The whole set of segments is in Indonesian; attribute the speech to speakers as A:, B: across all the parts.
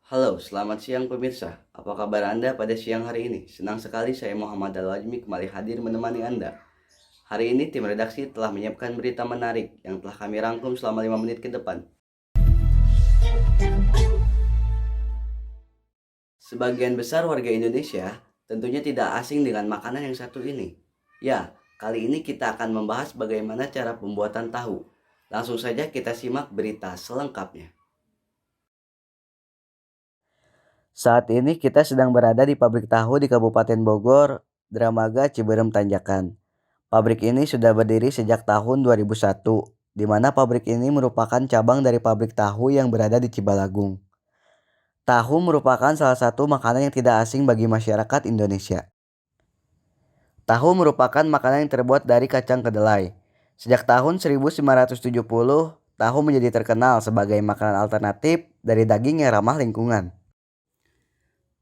A: Halo, selamat siang pemirsa. Apa kabar Anda pada siang hari ini? Senang sekali saya Muhammad Al-Ajmi kembali hadir menemani Anda. Hari ini tim redaksi telah menyiapkan berita menarik yang telah kami rangkum selama 5 menit ke depan. Sebagian besar warga Indonesia tentunya tidak asing dengan makanan yang satu ini. Ya, kali ini kita akan membahas bagaimana cara pembuatan tahu. Langsung saja kita simak berita selengkapnya. Saat ini kita sedang berada di pabrik tahu di Kabupaten Bogor, Dramaga, Ciberem, Tanjakan. Pabrik ini sudah berdiri sejak tahun 2001, di mana pabrik ini merupakan cabang dari pabrik tahu yang berada di Cibalagung. Tahu merupakan salah satu makanan yang tidak asing bagi masyarakat Indonesia. Tahu merupakan makanan yang terbuat dari kacang kedelai. Sejak tahun 1970, tahu menjadi terkenal sebagai makanan alternatif dari daging yang ramah lingkungan.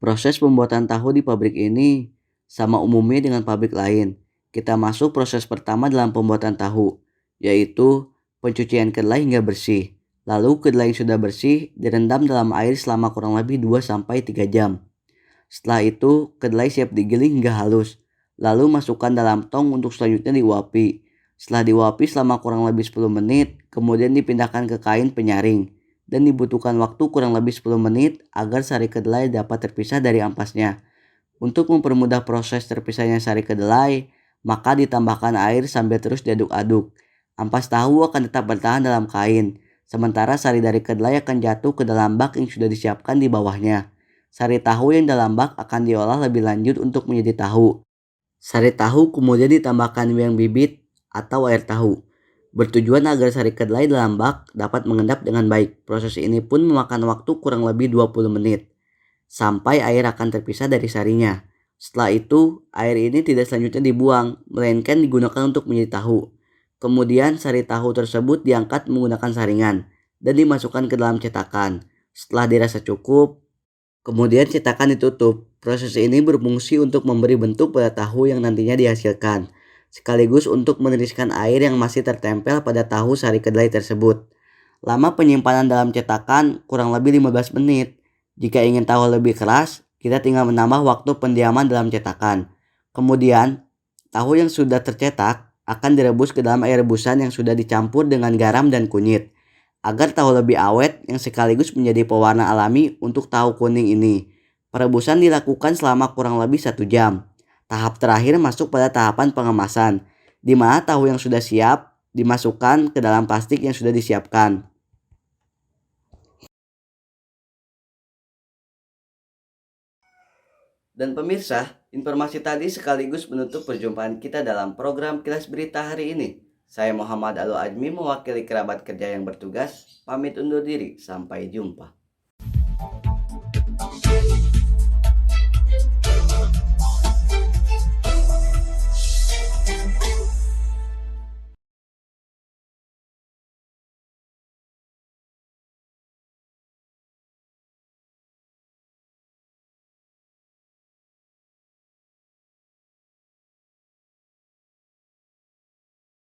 A: Proses pembuatan tahu di pabrik ini sama umumnya dengan pabrik lain. Kita masuk proses pertama dalam pembuatan tahu, yaitu pencucian kedelai hingga bersih. Lalu kedelai yang sudah bersih direndam dalam air selama kurang lebih 2-3 jam. Setelah itu, kedelai siap digiling hingga halus. Lalu masukkan dalam tong untuk selanjutnya diuapi. Setelah diuapi selama kurang lebih 10 menit, kemudian dipindahkan ke kain penyaring. Dan dibutuhkan waktu kurang lebih 10 menit agar sari kedelai dapat terpisah dari ampasnya. Untuk mempermudah proses terpisahnya sari kedelai, maka ditambahkan air sambil terus diaduk-aduk. Ampas tahu akan tetap bertahan dalam kain, sementara sari dari kedelai akan jatuh ke dalam bak yang sudah disiapkan di bawahnya. Sari tahu yang dalam bak akan diolah lebih lanjut untuk menjadi tahu. Sari tahu kemudian ditambahkan wiang bibit atau air tahu. Bertujuan agar sari kedelai dalam bak dapat mengendap dengan baik. Proses ini pun memakan waktu kurang lebih 20 menit. Sampai air akan terpisah dari sarinya. Setelah itu, air ini tidak selanjutnya dibuang, melainkan digunakan untuk menjadi tahu. Kemudian sari tahu tersebut diangkat menggunakan saringan dan dimasukkan ke dalam cetakan. Setelah dirasa cukup, kemudian cetakan ditutup. Proses ini berfungsi untuk memberi bentuk pada tahu yang nantinya dihasilkan, sekaligus untuk meneriskan air yang masih tertempel pada tahu sari kedelai tersebut. Lama penyimpanan dalam cetakan kurang lebih 15 menit. Jika ingin tahu lebih keras, kita tinggal menambah waktu pendiaman dalam cetakan. Kemudian, tahu yang sudah tercetak akan direbus ke dalam air rebusan yang sudah dicampur dengan garam dan kunyit, agar tahu lebih awet yang sekaligus menjadi pewarna alami untuk tahu kuning ini. Perebusan dilakukan selama kurang lebih 1 jam. Tahap terakhir masuk pada tahapan pengemasan, di mana tahu yang sudah siap dimasukkan ke dalam plastik yang sudah disiapkan. Dan pemirsa, informasi tadi sekaligus menutup perjumpaan kita dalam program Kilas Berita hari ini. Saya Muhammad Al-Ajmi mewakili kerabat kerja yang bertugas, pamit undur diri, sampai jumpa.